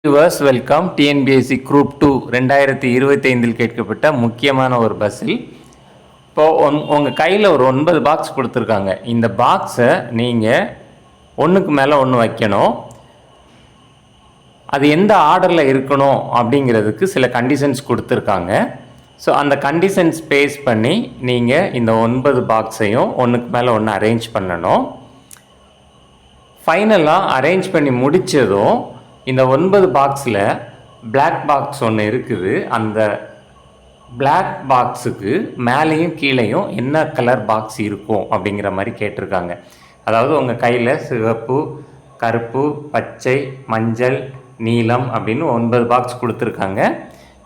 Viewers welcome. TNPSC group 2 2025 கேட்கப்பட்ட முக்கியமான ஒரு பஸ்ஸில் இப்போது உங்கள் கையில் ஒரு 9 பாக்ஸ் கொடுத்துருக்காங்க. இந்த பாக்ஸை நீங்கள் ஒன்றுக்கு மேலே ஒன்று வைக்கணும். அது எந்த ஆர்டரில் இருக்கணும் அப்படிங்கிறதுக்கு சில கண்டிஷன்ஸ் கொடுத்துருக்காங்க. ஸோ அந்த கண்டிஷன்ஸ் பேஸ் பண்ணி நீங்கள் இந்த 9 பாக்ஸையும் ஒன்றுக்கு மேலே ஒன்று அரேஞ்ச் பண்ணணும். ஃபைனலாக அரேஞ்ச் பண்ணி முடித்ததும் இந்த 9 பாக்ஸில் பிளாக் பாக்ஸ் ஒன்று இருக்குது. அந்த பிளாக் பாக்ஸுக்கு மேலேயும் கீழேயும் என்ன கலர் பாக்ஸ் இருக்கும் அப்படிங்கிற மாதிரி கேட்டிருக்காங்க. அதாவது உங்கள் கையில் சிவப்பு, கருப்பு, பச்சை, மஞ்சள், நீலம் அப்படின்னு 9 பாக்ஸ் கொடுத்துருக்காங்க.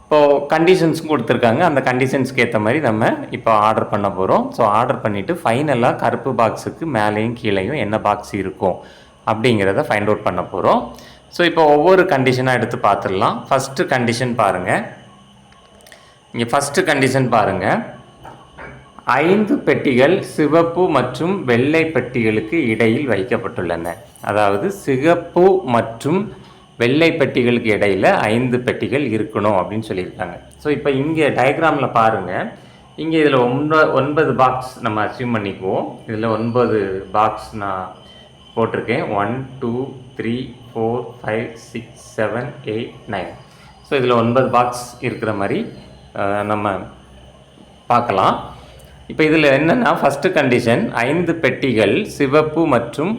இப்போது கண்டிஷன்ஸும் கொடுத்துருக்காங்க. அந்த கண்டிஷன்ஸ்க்கு ஏற்ற மாதிரி நம்ம இப்போ ஆர்டர் பண்ண போகிறோம். ஸோ ஆர்டர் பண்ணிவிட்டு ஃபைனலாக கருப்பு பாக்ஸுக்கு மேலேயும் கீழேயும் என்ன பாக்ஸ் இருக்கும் அப்படிங்கிறத ஃபைண்ட் அவுட் பண்ண போகிறோம். ஸோ இப்போ ஒவ்வொரு கண்டிஷனாக எடுத்து பார்த்துடலாம். ஃபஸ்ட்டு கண்டிஷன் பாருங்கள். இங்கே ஃபஸ்ட்டு கண்டிஷன் பாருங்கள். 5 பெட்டிகள் சிவப்பு மற்றும் வெள்ளை பெட்டிகளுக்கு இடையில் வைக்கப்பட்டுள்ளன. அதாவது சிவப்பு மற்றும் வெள்ளை பெட்டிகளுக்கு இடையில் 5 பெட்டிகள் இருக்கணும் அப்படின்னு சொல்லியிருக்காங்க. ஸோ இப்போ இங்கே டயக்ராமில் பாருங்கள். இங்கே இதில் 9 பாக்ஸ் நம்ம அச்சீவ் பண்ணிக்குவோம். இதில் 9 பாக்ஸ் நான் போட்டிருக்கேன். 1 2 3 4 5 6 7 8 9. ஸோ இதில் 9 பாக்ஸ் இருக்கிற மாதிரி நம்ம பார்க்கலாம். இப்போ இதில் என்னென்னா ஃபஸ்ட்டு கண்டிஷன் 5 பெட்டிகள் சிவப்பு மற்றும்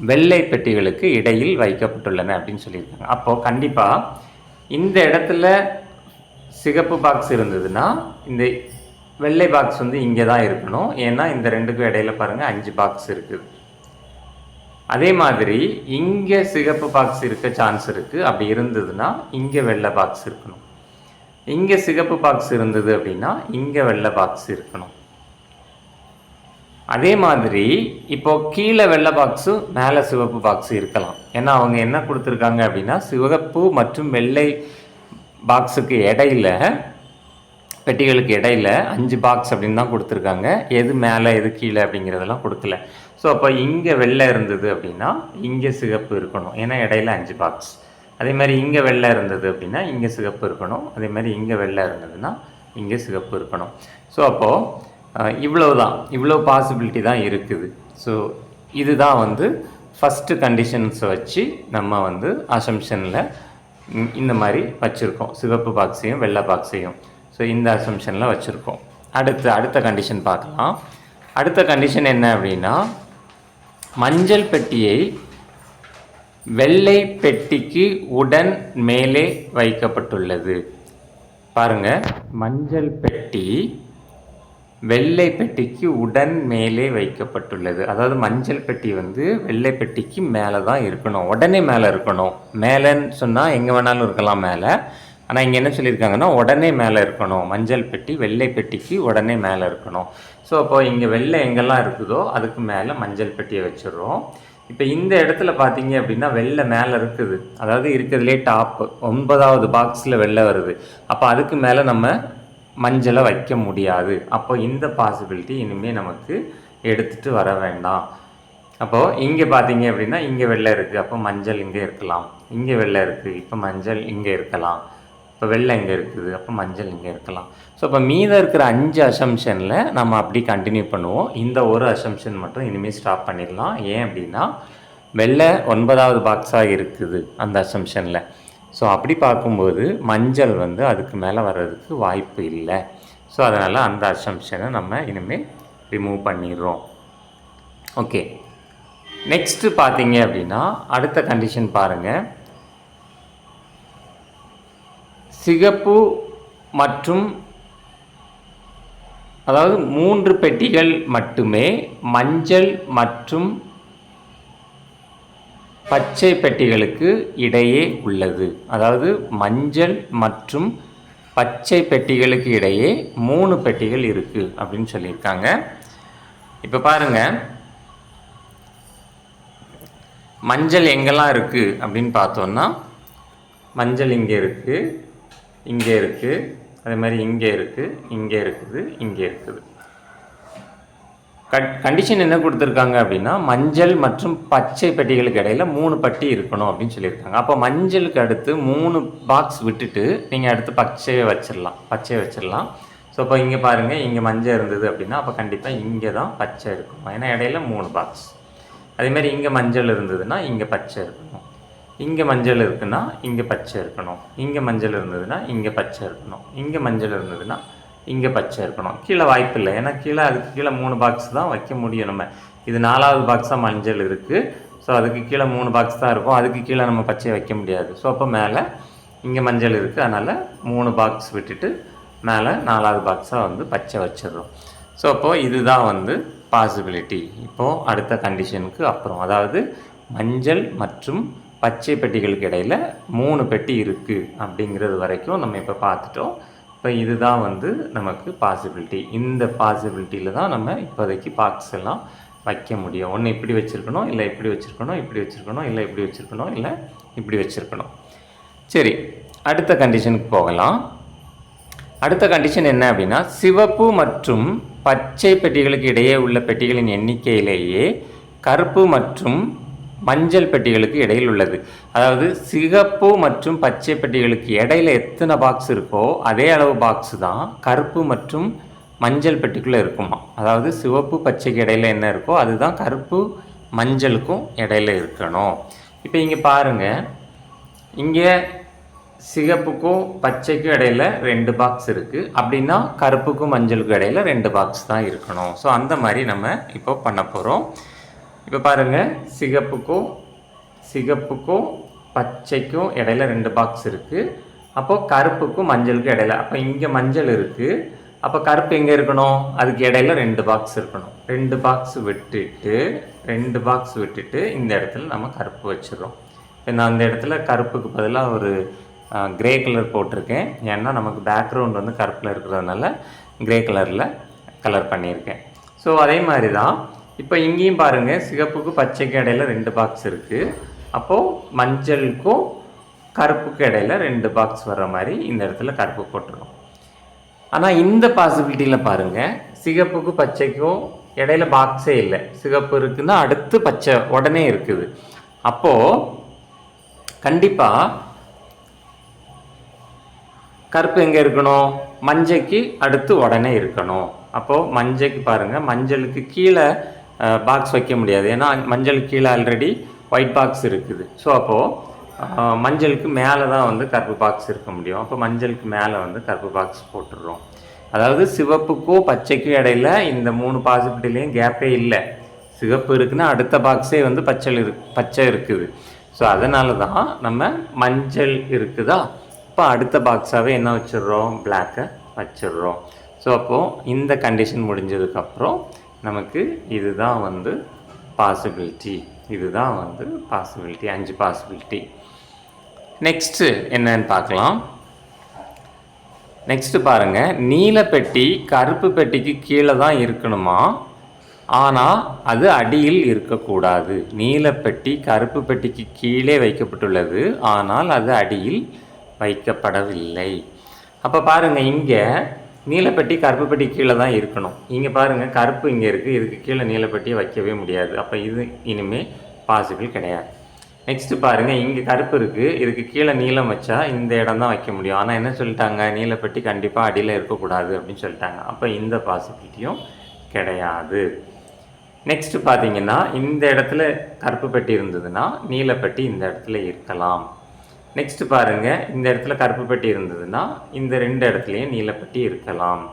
வெள்ளை பெட்டிகளுக்கு இடையில் வைக்கப்பட்டுள்ளன அப்படின்னு சொல்லியிருக்காங்க. அப்போது கண்டிப்பாக இந்த இடத்துல சிகப்பு பாக்ஸ் இருந்ததுன்னா இந்த வெள்ளை பாக்ஸ் வந்து இங்கே தான் இருக்கணும். ஏன்னா இந்த ரெண்டுக்கும் இடையில பாருங்கள் 5 பாக்ஸ் இருக்குது. அதே மாதிரி இங்கே சிகப்பு பாக்ஸ் இருக்க சான்ஸ் இருக்குது. அப்படி இருந்ததுன்னா இங்கே வெள்ளை பாக்ஸ் இருக்கணும். இங்கே சிகப்பு பாக்ஸ் இருந்தது அப்படின்னா இங்கே வெள்ளை பாக்ஸ் இருக்கணும். அதே மாதிரி இப்போ கீழே வெள்ளை பாக்ஸு மேலே சிவப்பு பாக்ஸ் இருக்கலாம். ஏன்னா அவங்க என்ன கொடுத்துருக்காங்க அப்படின்னா சிவப்பு மற்றும் வெள்ளை பாக்ஸுக்கு இடையில பெட்டிகளுக்கு இடையில 5 பாக்ஸ் அப்படின்னு தான் கொடுத்துருக்காங்க. எது மேலே எது கீழே அப்படிங்கிறதெல்லாம் கொடுக்கல. ஸோ அப்போ இங்கே வெள்ளை இருந்தது அப்படின்னா இங்கே சிகப்பு இருக்கணும். ஏன்னா இடையில 5 பாக்ஸ். அதே மாதிரி இங்கே வெள்ளை இருந்தது அப்படின்னா இங்கே சிகப்பு இருக்கணும். அதே மாதிரி இங்கே வெள்ளை இருந்ததுன்னா இங்கே சிகப்பு இருக்கணும். ஸோ அப்போது இவ்வளோ பாசிபிலிட்டி தான் இருக்குது. ஸோ இதுதான் வந்து ஃபஸ்ட்டு கண்டிஷன்ஸை வச்சு நம்ம வந்து அசம்ஷனில் இந்த மாதிரி வச்சுருக்கோம். சிவப்பு பாக்ஸையும் வெள்ளை பாக்ஸையும் ஸோ இந்த அசம்ஷனில் வச்சுருக்கோம். அடுத்த கண்டிஷன் பார்க்கலாம். அடுத்த கண்டிஷன் என்ன அப்படின்னா மஞ்சள் பெட்டியை வெள்ளை பெட்டிக்கு உடன் மேலே வைக்கப்பட்டுள்ளது. பாருங்கள், மஞ்சள் பெட்டி வெள்ளை பெட்டிக்கு உடன் மேலே வைக்கப்பட்டுள்ளது. அதாவது மஞ்சள் பெட்டி வந்து வெள்ளை பெட்டிக்கு மேலே தான் இருக்கணும். உடனே மேலே இருக்கணும். மேலேன்னு சொன்னால் எங்கே வேணாலும் இருக்கலாம் மேலே. ஆனால் இங்கே என்ன சொல்லியிருக்காங்கன்னா உடனே மேலே இருக்கணும். மஞ்சள் பெட்டி வெள்ளை பெட்டிக்கு உடனே மேலே இருக்கணும். ஸோ அப்போது இங்கே வெள்ளை எங்கெல்லாம் இருக்குதோ அதுக்கு மேலே மஞ்சள் பெட்டியை வச்சிடுறோம். இப்போ இந்த இடத்துல பார்த்தீங்க அப்படின்னா வெள்ளை மேலே இருக்குது. அதாவது இருக்கிறதுலே டாப்பு 9வது பாக்ஸில் வெள்ளை வருது. அப்போ அதுக்கு மேலே நம்ம மஞ்சளை வைக்க முடியாது. அப்போ இந்த பாசிபிலிட்டி இனிமேல் நமக்கு எடுத்துகிட்டு வர வேண்டாம். அப்போது இங்கே பார்த்தீங்க அப்படின்னா இங்கே வெள்ளை இருக்குது. அப்போ மஞ்சள் இங்கே இருக்கலாம். இங்கே வெள்ளை இருக்குது. இப்போ மஞ்சள் இங்கே இருக்கலாம். இப்போ வெள்ளை இங்கே இருக்குது. அப்போ மஞ்சள் இங்கே இருக்கலாம். ஸோ இப்போ மீதம் இருக்கிற 5 அசம்ஷனில் நம்ம அப்படி கண்டினியூ பண்ணுவோம். இந்த ஒரு அசம்ஷன் மட்டும் இனிமேல் ஸ்டாப் பண்ணிடலாம். ஏன் அப்படின்னா வெள்ளை 9வது பாக்ஸாக இருக்குது அந்த அசம்ஷனில். ஸோ அப்படி பார்க்கும்போது மஞ்சள் வந்து அதுக்கு மேலே வர்றதுக்கு வாய்ப்பு இல்லை. ஸோ அதனால் அந்த அசம்ஷனை நம்ம இனிமேல் ரிமூவ் பண்ணிடுறோம். ஓகே, நெக்ஸ்ட்டு பார்த்தீங்க அப்படின்னா அடுத்த கண்டிஷன் பாருங்கள். சிகப்பு மற்றும் அதாவது 3 பெட்டிகள் மட்டுமே மஞ்சள் மற்றும் பச்சை பெட்டிகளுக்கு இடையே உள்ளது. அதாவது மஞ்சள் மற்றும் பச்சை பெட்டிகளுக்கு இடையே 3 பெட்டிகள் இருக்குது அப்படின்னு சொல்லியிருக்காங்க. இப்போ பாருங்கள், மஞ்சள் எங்கெல்லாம் இருக்குது அப்படின்னு பார்த்தோன்னா மஞ்சள் இங்கே இருக்குது, இங்கே இருக்குது, அதே மாதிரி இங்கே இருக்குது, இங்கே இருக்குது, இங்கே இருக்குது. கண்டிஷன் என்ன கொடுத்துருக்காங்க அப்படின்னா மஞ்சள் மற்றும் பச்சை பெட்டிகளுக்கு இடையில 3 பட்டி இருக்கணும் அப்படின்னு சொல்லியிருக்காங்க. அப்போ மஞ்சளுக்கு அடுத்து 3 பாக்ஸ் விட்டுட்டு நீங்கள் அடுத்து பச்சையை வச்சிடலாம். ஸோ இப்போ இங்கே பாருங்கள், இங்கே மஞ்சள் இருந்தது அப்படின்னா அப்போ கண்டிப்பாக இங்கே தான் பச்சை இருக்கணும். ஏன்னா இடையில 3 பாக்ஸ். அதேமாதிரி இங்கே மஞ்சள் இருந்ததுன்னா இங்கே பச்சை இருக்கணும். இங்கே மஞ்சள் இருக்குன்னா இங்கே பச்சை இருக்கணும். இங்கே மஞ்சள் இருந்ததுன்னா இங்கே பச்சை இருக்கணும். இங்கே மஞ்சள் இருந்ததுன்னா இங்கே பச்சை இருக்கணும். கீழே வாய்ப்பு இல்லை, ஏன்னா அதுக்கு கீழே 3 பாக்ஸ் தான் வைக்க முடியும். நம்ம இது 4வது பாக்ஸாக மஞ்சள் இருக்குது. ஸோ அதுக்கு கீழே 3 பாக்ஸ் தான் இருக்கும். அதுக்கு கீழே நம்ம பச்சையை வைக்க முடியாது. ஸோ அப்போ மேலே இங்கே மஞ்சள் இருக்குது, அதனால் 3 பாக்ஸ் விட்டுட்டு மேலே 4வது பாக்ஸாக வந்து பச்சை வச்சிடுறோம். ஸோ அப்போது இதுதான் வந்து பாசிபிலிட்டி. இப்போது அடுத்த கண்டிஷனுக்கு அப்புறம், அதாவது மஞ்சள் மற்றும் பச்சை பெட்டிகளுக்கு இடையில் 3 பெட்டி இருக்குது அப்படிங்கிறது வரைக்கும் நம்ம இப்போ பார்த்துட்டோம். இப்போ இதுதான் வந்து நமக்கு பாசிபிலிட்டி. இந்த பாசிபிலிட்டியில் தான் நம்ம இப்போதைக்கு பாக்ஸ் எல்லாம் வைக்க முடியும். ஒன்று இப்படி வச்சுருக்கணும், இல்லை இப்படி வச்சுருக்கணும், இப்படி வச்சுருக்கணும், இல்லை இப்படி வச்சுருக்கணும், இல்லை இப்படி வச்சுருக்கணும். சரி, அடுத்த கண்டிஷனுக்கு போகலாம். அடுத்த கண்டிஷன் என்ன அப்படின்னா, சிவப்பு மற்றும் பச்சை பெட்டிகளுக்கு இடையே உள்ள பெட்டிகளின் எண்ணிக்கையிலேயே கருப்பு மற்றும் மஞ்சள் பெட்டிகளுக்கு இடையில் உள்ளது. அதாவது சிகப்பு மற்றும் பச்சை பெட்டிகளுக்கு இடையில எத்தனை பாக்ஸ் இருக்கோ அதே அளவு பாக்ஸ் தான் கருப்பு மற்றும் மஞ்சள் பெட்டிக்குள்ளே இருக்குமா. அதாவது சிவப்பு பச்சைக்கு இடையில என்ன இருக்கோ அதுதான் கருப்பு மஞ்சளுக்கும் இடையில இருக்கணும். இப்போ இங்கே பாருங்கள், இங்கே சிகப்புக்கும் பச்சைக்கும் இடையில 2 பாக்ஸ் இருக்குது அப்படின்னா கருப்புக்கும் மஞ்சளுக்கும் இடையில 2 பாக்ஸ் தான் இருக்கணும். ஸோ அந்த மாதிரி நம்ம இப்போ பண்ண போகிறோம். இப்போ பாருங்கள், சிகப்புக்கும் பச்சைக்கும் இடையில 2 பாக்ஸ் இருக்குது. அப்போது கருப்புக்கும் மஞ்சளுக்கும் இடையில, அப்போ இங்கே மஞ்சள் இருக்குது, அப்போ கருப்பு எங்கே இருக்கணும், அதுக்கு இடையில 2 பாக்ஸ் இருக்கணும். 2 பாக்ஸ் விட்டுட்டு இந்த இடத்துல நம்ம கருப்பு வச்சிடறோம். இப்போ நான் அந்த இடத்துல கருப்புக்கு பதிலாக ஒரு கிரே கலர் போட்டிருக்கேன். ஏன்னா நமக்கு பேக்ரவுண்ட் வந்து கருப்பில் இருக்கிறதுனால கிரே கலரில் கலர் பண்ணியிருக்கேன். ஸோ அதே மாதிரி தான் இப்போ இங்கேயும் பாருங்கள், சிகப்புக்கு பச்சைக்கு இடையில 2 பாக்ஸ் இருக்குது. அப்போது மஞ்சளுக்கும் கருப்புக்கு இடையில 2 பாக்ஸ் வர்ற மாதிரி இந்த இடத்துல கருப்பு போட்டுருவோம். ஆனால் இந்த பாசிபிலிட்டியில் பாருங்கள், சிகப்புக்கும் பச்சைக்கும் இடையில பாக்ஸே இல்லை. சிகப்பு இருக்குன்னா அடுத்து பச்சை உடனே இருக்குது. அப்போது கண்டிப்பாக கருப்பு எங்கே இருக்கணும், மஞ்சளுக்கு அடுத்து உடனே இருக்கணும். அப்போது மஞ்சளுக்கு பாருங்கள், மஞ்சளுக்கு கீழே பாக்ஸ் வைக்க முடியாது, ஏன்னா மஞ்சளுக்கு கீழே ஆல்ரெடி ஒயிட் பாக்ஸ் இருக்குது. ஸோ அப்போது மஞ்சளுக்கு மேலே தான் வந்து கருப்பு பாக்ஸ் இருக்க முடியும். அப்போ மஞ்சளுக்கு மேலே வந்து கருப்பு பாக்ஸ் போட்டுடுறோம். அதாவது சிவப்புக்கும் பச்சைக்கும் இடையில இந்த 3 பாசிபிலிட்டிலையும் கேப்பே இல்லை. சிவப்பு இருக்குன்னா அடுத்த பாக்ஸே வந்து பச்சை இருக்குது. ஸோ அதனால தான் நம்ம மஞ்சள் இருக்குதா, இப்போ அடுத்த பாக்ஸாகவே என்ன வச்சிடுறோம், பிளாக்கை வச்சிடுறோம். ஸோ அப்போது இந்த கண்டிஷன் முடிஞ்சதுக்கப்புறம் நமக்கு இதுதான் வந்து பாசிபிலிட்டி. 5 பாசிபிலிட்டி. நெக்ஸ்ட்டு என்னன்னு பார்க்கலாம். நெக்ஸ்ட்டு பாருங்கள், நீலப்பெட்டி கருப்பு பெட்டிக்கு கீழே தான் இருக்கணுமா, ஆனால் அது அடியில் இருக்கக்கூடாது. நீலப்பெட்டி கருப்பு பெட்டிக்கு கீழே வைக்கப்பட்டுள்ளது, ஆனால் அது அடியில் வைக்கப்படவில்லை. அப்போ பாருங்கள், இங்கே நீலப்பெட்டி கருப்பு பெட்டி கீழே தான் இருக்கணும். இங்கே பாருங்கள், கருப்பு இங்கே இருக்குது, இதுக்கு கீழே நீலப்பெட்டியை வைக்கவே முடியாது. அப்போ இது இனிமேல் பாசிபிள் கிடையாது. நெக்ஸ்ட்டு பாருங்கள், இங்கே கருப்பு இருக்குது, இதுக்கு கீழே நீலம் வச்சா இந்த இடம் தான் வைக்க முடியும். ஆனால் என்ன சொல்லிட்டாங்க, நீலப்பெட்டி கண்டிப்பாக அடியில் இருக்கக்கூடாது அப்படின்னு சொல்லிட்டாங்க. அப்போ இந்த பாசிபிலிட்டியும் கிடையாது. நெக்ஸ்ட்டு பார்த்தீங்கன்னா, இந்த இடத்துல கருப்பு பெட்டி இருந்ததுன்னா நீலப்பெட்டி இந்த இடத்துல இருக்கலாம். நெக்ஸ்ட்டு பாருங்கள், இந்த இடத்துல கருப்பு பெட்டி இருந்ததுன்னா இந்த 2 இடத்துலையும் நீலப்பெட்டி இருக்கலாம்.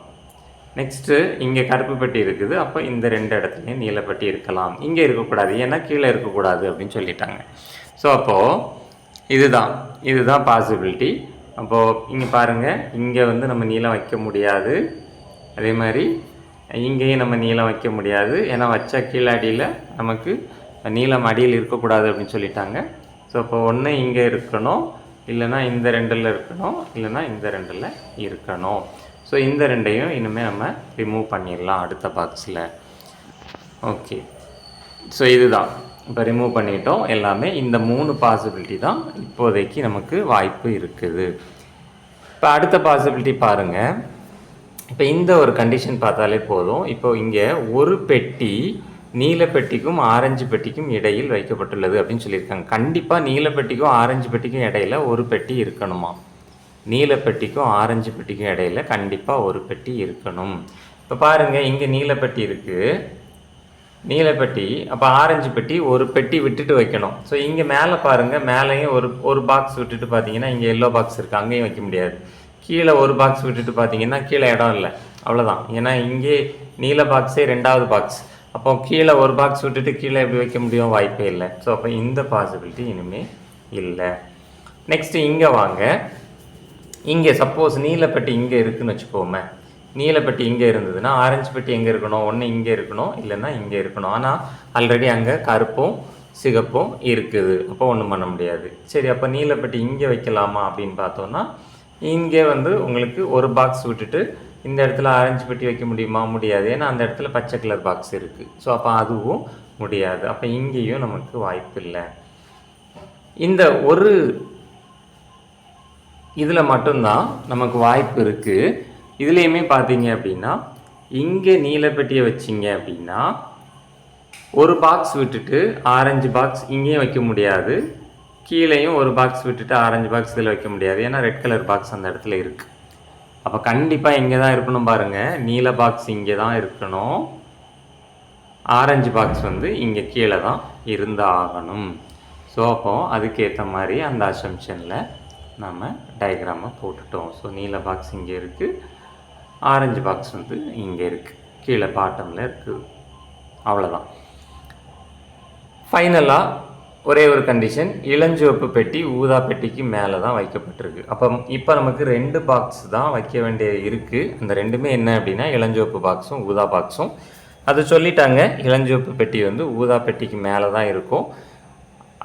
நெக்ஸ்ட்டு இங்கே கருப்பு பெட்டி இருக்குது, அப்போ இந்த 2 இடத்துலையும் நீலப்பெட்டி இருக்கலாம். இங்கே இருக்கக்கூடாது, ஏன்னா கீழே இருக்கக்கூடாது அப்படின்னு சொல்லிட்டாங்க. ஸோ அப்போது இதுதான் பாசிபிலிட்டி. அப்போது இங்கே பாருங்கள், இங்கே வந்து நம்ம நீலம் வைக்க முடியாது, அதே மாதிரி இங்கேயும் நம்ம நீலம் வைக்க முடியாது, ஏன்னா வச்சா கீழே அடியில் நமக்கு நீலம் அடியில் இருக்கக்கூடாது அப்படின்னு சொல்லிட்டாங்க. ஸோ அப்போ ஒன்று இங்கே இருக்கணும், இல்லைனா இந்த 2ல் இருக்கணும், இல்லைனா இந்த 2ல் இருக்கணும். ஸோ இந்த 2ஐயும் இனிமேல் நம்ம ரிமூவ் பண்ணிடலாம் அடுத்த பாக்ஸில். ஓகே, ஸோ இதுதான் இப்போ ரிமூவ் பண்ணிட்டோம் எல்லாமே. இந்த 3 பாசிபிலிட்டி தான் இப்போதைக்கு நமக்கு வாய்ப்பு இருக்குது. இப்போ அடுத்த பாசிபிலிட்டி பாருங்கள், இப்போ இந்த ஒரு கண்டிஷன் பார்த்தாலே போதும். இப்போ இங்கே ஒரு பெட்டி நீல பெட்டிக்கும் ஆரஞ்சு பெட்டிக்கும் இடையில் வைக்கப்பட்டுள்ளது அப்படின்னு சொல்லியிருக்காங்க. கண்டிப்பாக நீல பெட்டிக்கும் ஆரஞ்சு பெட்டிக்கும் இடையில ஒரு பெட்டி இருக்கணுமா? நீல பெட்டிக்கும் ஆரஞ்சு பெட்டிக்கும் இடையில கண்டிப்பாக ஒரு பெட்டி இருக்கணும். இப்போ பாருங்கள், இங்கே நீல பெட்டி இருக்குது, நீல பெட்டி, அப்போ ஆரஞ்சு பெட்டி ஒரு பெட்டி விட்டுட்டு வைக்கணும். ஸோ இங்கே மேலே பாருங்கள், மேலேயும் ஒரு பாக்ஸ் விட்டுட்டு பார்த்தீங்கன்னா இங்கே எல்லோ பாக்ஸ் இருக்குது, அங்கேயும் வைக்க முடியாது. கீழே ஒரு பாக்ஸ் விட்டுட்டு பார்த்தீங்கன்னா கீழே இடம் இல்லை, அவ்வளோதான். ஏன்னா இங்கே நீல பாக்ஸே 2வது பாக்ஸ், அப்போ கீழே ஒரு பாக்ஸ் விட்டுட்டு கீழே எப்படி வைக்க முடியும்? வாய்ப்பே இல்லை. ஸோ அப்போ இந்த பாசிபிலிட்டி இனிமேல் இல்லை. நெக்ஸ்ட்டு இங்கே வாங்க. இங்கே சப்போஸ் நீலப்பெட்டி இங்கே இருக்குதுன்னு வச்சுக்கோமே, நீலப்பெட்டி இங்கே இருந்ததுன்னா ஆரஞ்சு பெட்டி எங்கே இருக்கணும்? ஒன்று இங்கே இருக்கணும், இல்லைன்னா இங்கே இருக்கணும். ஆனால் ஆல்ரெடி அங்கே கருப்பும் சிகப்பும் இருக்குது, அப்போ ஒன்றும் பண்ண முடியாது. சரி, அப்போ நீலப்பெட்டி இங்கே வைக்கலாமா அப்படின்னு பார்த்தோன்னா, இங்கே வந்து உங்களுக்கு ஒரு பாக்ஸ் விட்டுட்டு இந்த இடத்துல ஆரஞ்சு பெட்டி வைக்க முடியுமா? முடியாது. ஏன்னா அந்த இடத்துல பச்சை கலர் பாக்ஸ் இருக்குது. ஸோ அப்போ அதுவும் முடியாது. அப்போ இங்கேயும் நமக்கு வாய்ப்பு இல்லை. இந்த ஒரு இதில் மட்டும்தான் நமக்கு வாய்ப்பு இருக்குது. இதுலேயுமே பார்த்தீங்க அப்படின்னா, இங்கே நீலப்பெட்டியை வச்சிங்க அப்படின்னா ஒரு பாக்ஸ் விட்டுட்டு ஆரஞ்சு பாக்ஸ் இங்கேயும் வைக்க முடியாது, கீழேயும் ஒரு பாக்ஸ் விட்டுட்டு ஆரஞ்சு பாக்ஸ் இதில் வைக்க முடியாது. ஏன்னா ரெட் கலர் பாக்ஸ் அந்த இடத்துல இருக்குது. அப்போ கண்டிப்பாக இங்கே தான் இருக்கணும் பாருங்கள். நீல பாக்ஸ் இங்கே தான் இருக்கணும், ஆரஞ்சு பாக்ஸ் வந்து இங்கே கீழே தான் இருந்தாகணும். ஸோ அப்போ அதுக்கேற்ற மாதிரி அந்த அசம்ஷனில் நம்ம டயக்ராமை போட்டுட்டோம். ஸோ நீல பாக்ஸ் இங்கே இருக்குது, ஆரஞ்சு பாக்ஸ் வந்து இங்கே இருக்குது, கீழே பாட்டமில் இருக்குது, அவ்வளோதான். ஃபைனலாக ஒரே ஒரு கண்டிஷன், இளஞ்சிவப்பு பெட்டி ஊதா பெட்டிக்கு மேலே தான் வைக்கப்பட்டிருக்கு. அப்போ இப்போ நமக்கு 2 பாக்ஸ் தான் வைக்க வேண்டிய இருக்குது. அந்த ரெண்டுமே என்ன அப்படின்னா இளஞ்சிவப்பு பாக்ஸும் ஊதா பாக்ஸும். அது சொல்லிட்டாங்க, இளஞ்சிவப்பு பெட்டி வந்து ஊதா பெட்டிக்கு மேலே தான் இருக்கும்.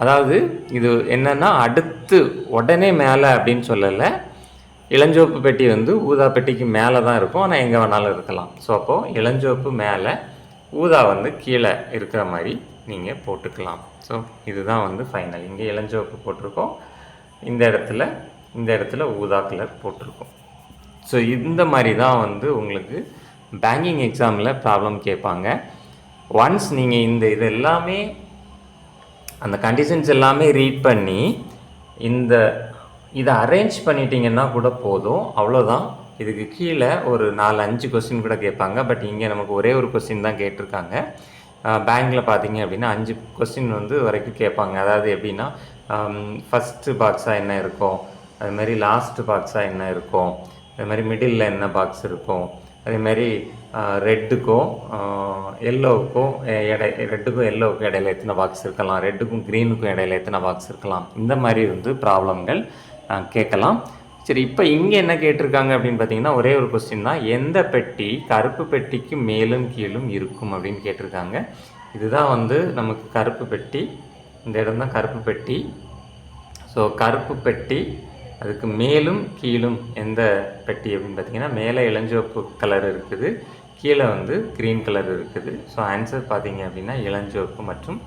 அதாவது இது என்னென்னா அடுத்து உடனே மேலே அப்படின்னு சொல்லலை, இளஞ்சிவப்பு பெட்டி வந்து ஊதா பெட்டிக்கு மேலே தான் இருக்கும், ஆனால் எங்கே வேணாலும் இருக்கலாம். ஸோ அப்போது இளஞ்சிவப்பு மேலே, ஊதா வந்து கீழே இருக்கிற மாதிரி நீங்கள் போட்டுக்கலாம். ஸோ இதுதான் வந்து ஃபைனல். இங்கே இளஞ்சிவப்பு போட்டிருக்கோம், இந்த இடத்துல ஊதா கலர் போட்டிருக்கோம். ஸோ இந்த மாதிரி தான் வந்து உங்களுக்கு பேங்கிங் எக்ஸாமில் ப்ராப்ளம் கேட்பாங்க. ஒன்ஸ் நீங்கள் இது எல்லாமே அந்த கண்டிஷன்ஸ் எல்லாமே ரீட் பண்ணி இதை அரேஞ்ச் பண்ணிட்டீங்கன்னா கூட போதும், அவ்வளோதான். இதுக்கு கீழே ஒரு 4-5 கொஸ்டின் கூட கேட்பாங்க. பட் இங்கே நமக்கு ஒரே ஒரு கொஸ்டின் தான் கேட்டிருக்காங்க. பேங்கில் பார்த்தீங்க அப்படின்னா 5 கொஸ்டின் வந்து வரைக்கும் கேட்பாங்க. அதாவது எப்படின்னா, ஃபஸ்ட்டு பாக்ஸாக என்ன இருக்கும், அதுமாதிரி லாஸ்ட்டு பாக்ஸாக என்ன இருக்கும், அதுமாதிரி மிடில் என்ன பாக்ஸ் இருக்கும், அதேமாதிரி ரெட்டுக்கும் எல்லோவுக்கும் ரெட்டுக்கும் எல்லோவுக்கும் இடையில எத்தனை பாக்ஸ் இருக்கலாம், ரெட்டுக்கும் க்ரீனுக்கும் இடையில எத்தனை பாக்ஸ் இருக்கலாம், இந்த மாதிரி வந்து ப்ராப்ளம்கள் கேட்கலாம். சரி, இப்போ இங்கே என்ன கேட்டிருக்காங்க அப்படின்னு பார்த்தீங்கன்னா ஒரே ஒரு கொஸ்டின் தான், எந்த பெட்டி கருப்பு பெட்டிக்கு மேலும் கீழும் இருக்கும் அப்படின்னு கேட்டிருக்காங்க. இதுதான் வந்து நமக்கு கருப்பு பெட்டி, இந்த இடம் தான் கருப்பு பெட்டி. ஸோ கருப்பு பெட்டி, அதுக்கு மேலும் கீழும் எந்த பெட்டி அப்படின்னு பார்த்தீங்கன்னா மேலே இளஞ்சிவப்பு கலர் இருக்குது, கீழே வந்து க்ரீன் கலர் இருக்குது. ஸோ ஆன்சர் பார்த்தீங்க அப்படின்னா இளஞ்சிவப்பு மற்றும்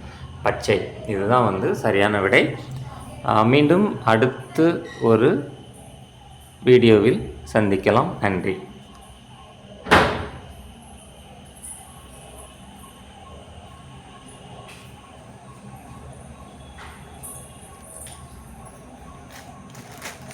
பச்சை, இதுதான் வந்து சரியான விடை. மீண்டும் அடுத்து ஒரு வீடியோவில் சந்திக்கலாம். நன்றி.